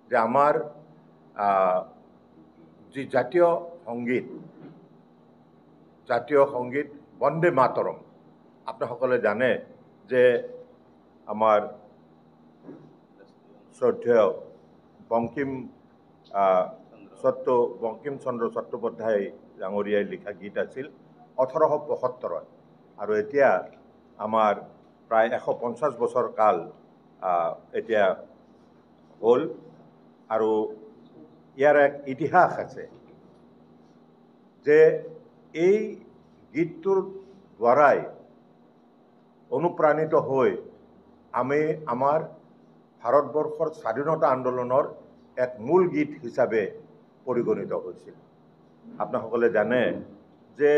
যে আমাৰ যি জাতীয় সংগীত বন্দে মাতৰম। আপোনাসকলে জানে যে আমাৰ শ্ৰদ্ধেয় বংকিম চন্দ্ৰ চট্টোপাধ্যায় ডাঙৰীয়াই লিখা গীত আছিল 1875 আৰু এতিয়া আমাৰ প্ৰায় 150 বছৰ কাল এতিয়া হ'ল আৰু ইয়াৰ এক ইতিহাস আছে যে এই গীতটোৰ দ্বাৰাই অনুপ্ৰাণিত হৈ আমি আমাৰ ভাৰতবৰ্ষৰ স্বাধীনতা আন্দোলনৰ এক মূল গীত হিচাপে পৰিগণিত হৈছিল। আপোনাসকলে জানে যে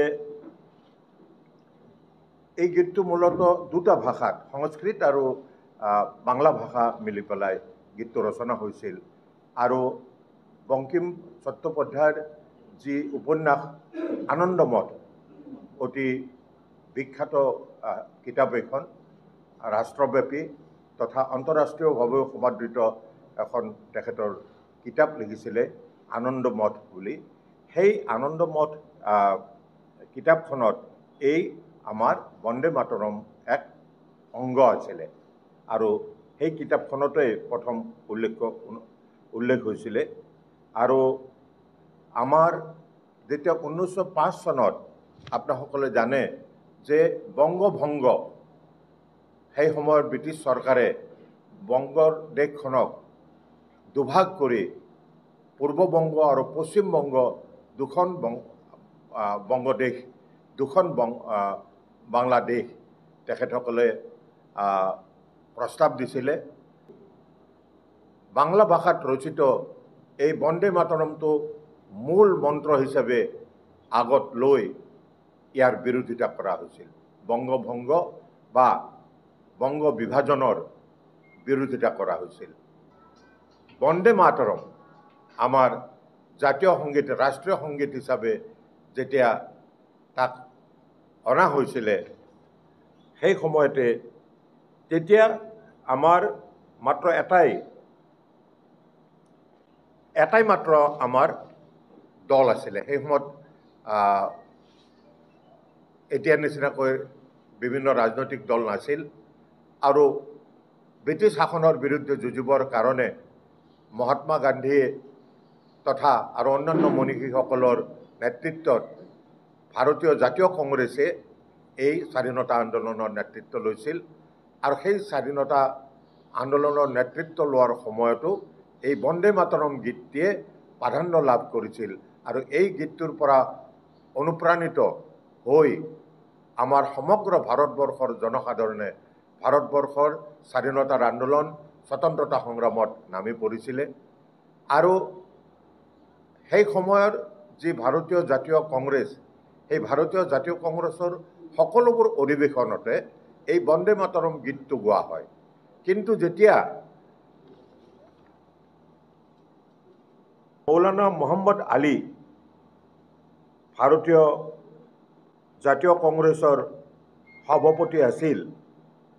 এই গীতটো মূলত দুটা ভাষাত সংস্কৃত আৰু বাংলা ভাষা মিলি পেলাই গীতটো ৰচনা হৈছিল আৰু বংকিম চট্টোপাধ্যায়ৰ যি উপন্যাস আনন্দমঠ অতি বিখ্যাত কিতাপ এখন ৰাষ্ট্ৰব্যাপী তথা আন্তঃৰাষ্ট্ৰীয়ভাৱেও সমাদৃত এখন তেখেতৰ কিতাপ লিখিছিলে আনন্দমঠ বুলি। সেই আনন্দমঠ কিতাপখনত এই আমাৰ বন্দে মাতৰম এক অংগ আছিলে আৰু সেই কিতাপখনতে প্ৰথম উল্লেখ হৈছিলে আৰু আমাৰ যেতিয়া 1905 চনত আপোনাসকলে জানে যে বংগভংগ সেই সময়ত ব্ৰিটিছ চৰকাৰে বংগৰ দেশখনক দুভাগ কৰি পূৰ্ববংগ আৰু পশ্চিমবংগ দুখন বাংলাদেশ তেখেতসকলে প্ৰস্তাৱ দিছিলে। বাংলা ভাষাত ৰচিত এই বন্দে মাতৰমটো মূল মন্ত্ৰ হিচাপে আগত লৈ ইয়াৰ বিৰোধিতা কৰা হৈছিল। বংগভংগ বা বংগ বিভাজনৰ বিৰোধিতা কৰা হৈছিল। বন্দে মাতৰম আমাৰ জাতীয় সংগীত ৰাষ্ট্ৰীয় সংগীত হিচাপে যেতিয়া তাক অনা হৈছিলে সেই সময়তে তেতিয়া আমাৰ মাত্ৰ এটাই মাত্ৰ আমাৰ দল আছিলে। সেই সময়ত এতিয়া নিচিনাকৈ বিভিন্ন ৰাজনৈতিক দল নাছিল আৰু ব্ৰিটিছ শাসনৰ বিৰুদ্ধে যুঁজিবৰ কাৰণে মহাত্মা গান্ধীয়ে তথা আৰু অন্যান্য মনীষীসকলৰ নেতৃত্বত ভাৰতীয় জাতীয় কংগ্ৰেছে এই স্বাধীনতা আন্দোলনৰ নেতৃত্ব লৈছিল আৰু সেই স্বাধীনতা আন্দোলনৰ নেতৃত্ব লোৱাৰ সময়তো এই বন্দে মাতৰম গীতটিয়ে প্ৰাধান্য লাভ কৰিছিল আৰু এই গীতটোৰ পৰা অনুপ্ৰাণিত হৈ আমাৰ সমগ্ৰ ভাৰতবৰ্ষৰ জনসাধাৰণে ভাৰতবৰ্ষৰ স্বাধীনতাৰ আন্দোলন স্বতন্ত্ৰতা সংগ্ৰামত নামি পৰিছিলে আৰু সেই সময়ৰ যি ভাৰতীয় জাতীয় কংগ্ৰেছ সেই ভাৰতীয় জাতীয় কংগ্ৰেছৰ সকলোবোৰ অধিৱেশনতে এই বন্দে মাতৰম গীতটো গোৱা হয়। কিন্তু যেতিয়া মৌলানা মোহাম্মদ আলী ভাৰতীয় জাতীয় কংগ্ৰেছৰ সভাপতি আছিল,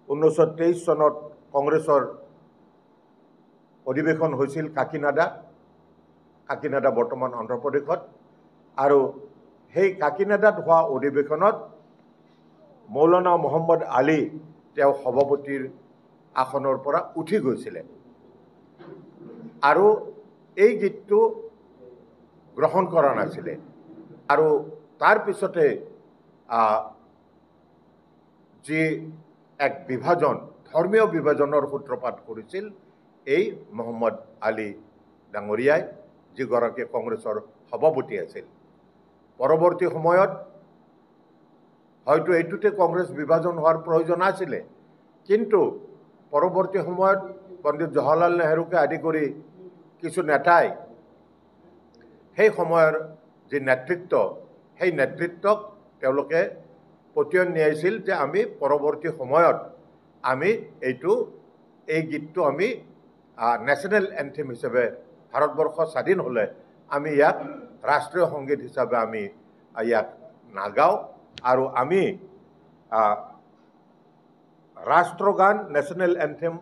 1923 চনত কংগ্ৰেছৰ অধিৱেশন হৈছিল কাকিনাডা বৰ্তমান অন্ধ্ৰপ্ৰদেশত আৰু সেই কাকিনাডাত হোৱা অধিৱেশনত মৌলানা মোহাম্মদ আলী তেওঁ সভাপতিৰ আসনৰ পৰা উঠি গৈছিলে আৰু এই গীতটো গ্ৰহণ কৰা নাছিলে আৰু তাৰ পিছতে যি এক বিভাজন ধৰ্মীয় বিভাজনৰ সূত্ৰপাত কৰিছিল এই মোহাম্মদ আলী ডাঙৰীয়াই যিগৰাকী কংগ্ৰেছৰ সভাপতি আছিল। পৰৱৰ্তী সময়ত হয়তো এইটোতে কংগ্ৰেছ বিভাজন হোৱাৰ প্ৰয়োজন আছিলে কিন্তু পৰৱৰ্তী সময়ত পণ্ডিত জৱাহৰলাল নেহৰুকে আদি কৰি কিছু নেতাই সেই সময়ৰ যি নেতৃত্ব সেই নেতৃত্বক তেওঁলোকে পতিয়ন নিয়াইছিল যে আমি পৰৱৰ্তী সময়ত আমি এই গীতটো আমি নেশ্যনেল এন্থেম হিচাপে ভাৰতবৰ্ষ স্বাধীন হ'লে আমি ইয়াক ৰাষ্ট্ৰীয় সংগীত হিচাপে আমি ইয়াক নাগাওঁ আৰু আমি ৰাষ্ট্ৰগান নেশ্যনেল এন্থেম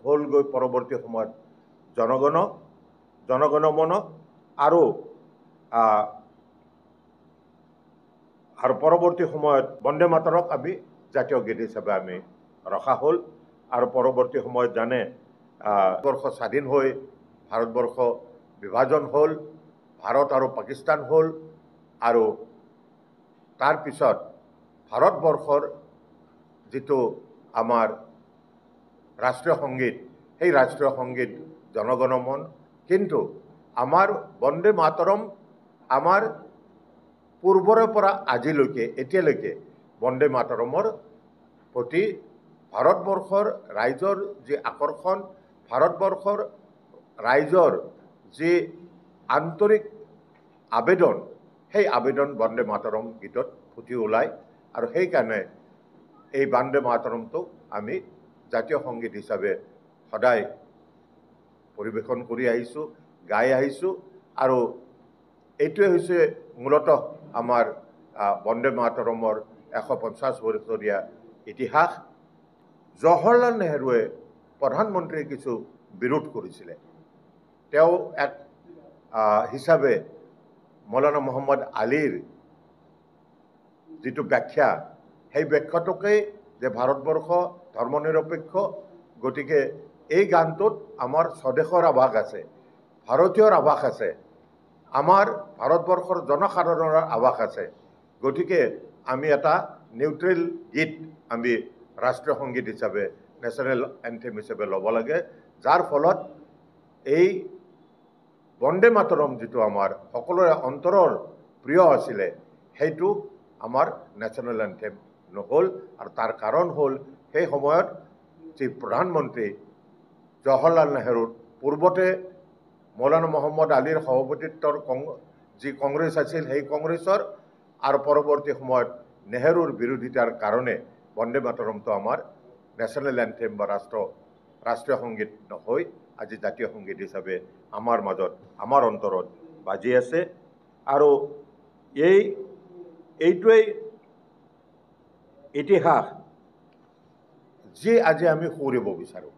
হ'লগৈ পৰৱৰ্তী সময়ত জনগণ জনগণমন আৰু পৰৱৰ্তী সময়ত বন্দে মাতৰক আমি জাতীয় গীত হিচাপে আমি ৰখা হ'ল আৰু পৰৱৰ্তী সময়ত জানে ভাৰতবৰ্ষ স্বাধীন হৈ ভাৰতবৰ্ষ বিভাজন হ'ল ভাৰত আৰু পাকিস্তান হ'ল আৰু তাৰ পিছত ভাৰতবৰ্ষৰ যিটো আমাৰ ৰাষ্ট্ৰীয় সংগীত সেই ৰাষ্ট্ৰীয় সংগীত জনগণমন কিন্তু আমাৰ বন্দে মাতৰম আমাৰ পূৰ্বৰে পৰা আজিলৈকে এতিয়ালৈকে বন্দে মাতৰমৰ প্ৰতি ভাৰতবৰ্ষৰ ৰাইজৰ যি আকৰ্ষণ ভাৰতবৰ্ষৰ ৰাইজৰ যি আন্তৰিক আবেদন সেই আবেদন বন্দে মাতৰম গীতত ফুটি ওলায় আৰু সেইকাৰণে এই বন্দে মাতৰমটো আমি জাতীয় সংগীত হিচাপে সদায় পৰিৱেশন কৰি আহিছোঁ গাই আহিছোঁ আৰু এইটোৱে হৈছে মূলতঃ আমাৰ বন্দে মাতৰমৰ 150 বছৰীয়া ইতিহাস জৱাহৰলাল নেহৰুৱে প্ৰধানমন্ত্ৰীৰ কিছু বিৰোধ কৰিছিলে তেওঁ এক হিচাপে মৌলানা মোহাম্মদ আলীৰ যিটো ব্যাখ্যা সেই ব্যাখ্যাটোকেই যে ভাৰতবৰ্ষ ধৰ্মনিৰপেক্ষ গতিকে এই গানটোত আমাৰ স্বদেশৰ আভাস আছে ভাৰতীয়ৰ আভাস আছে আমাৰ ভাৰতবৰ্ষৰ জনসাধাৰণৰ আভাস আছে গতিকে আমি এটা নিউট্ৰেল গীত আমি ৰাষ্ট্ৰীয় সংগীত হিচাপে নেশ্যনেল এন্থেম হিচাপে ল'ব লাগে যাৰ ফলত এই বন্দে মাতৰম যিটো আমাৰ সকলোৰে অন্তৰৰ প্ৰিয় আছিলে সেইটো আমাৰ নেশ্যনেল এন্থেম নহ'ল আৰু তাৰ কাৰণ হ'ল সেই সময়ত যি প্ৰধানমন্ত্ৰী জৱাহৰলাল নেহৰুৰ পূৰ্বতে মৌলানা মোহাম্মদ আলীৰ সভাপতিত্বৰ যি কংগ্ৰেছ আছিল সেই কংগ্ৰেছৰ আৰু পৰৱৰ্তী সময়ত নেহৰুৰ বিৰোধিতাৰ কাৰণে বন্দে মাতৰমটো আমাৰ নেশ্যনেল এন্থেম বা ৰাষ্ট্ৰীয় সংগীত নহৈ আজি জাতীয় সংগীত হিচাপে আমাৰ মাজত আমাৰ অন্তৰত বাজি আছে আৰু এইটোৱেই ইতিহাস যি আজি আমি সুঁৱৰিব বিচাৰোঁ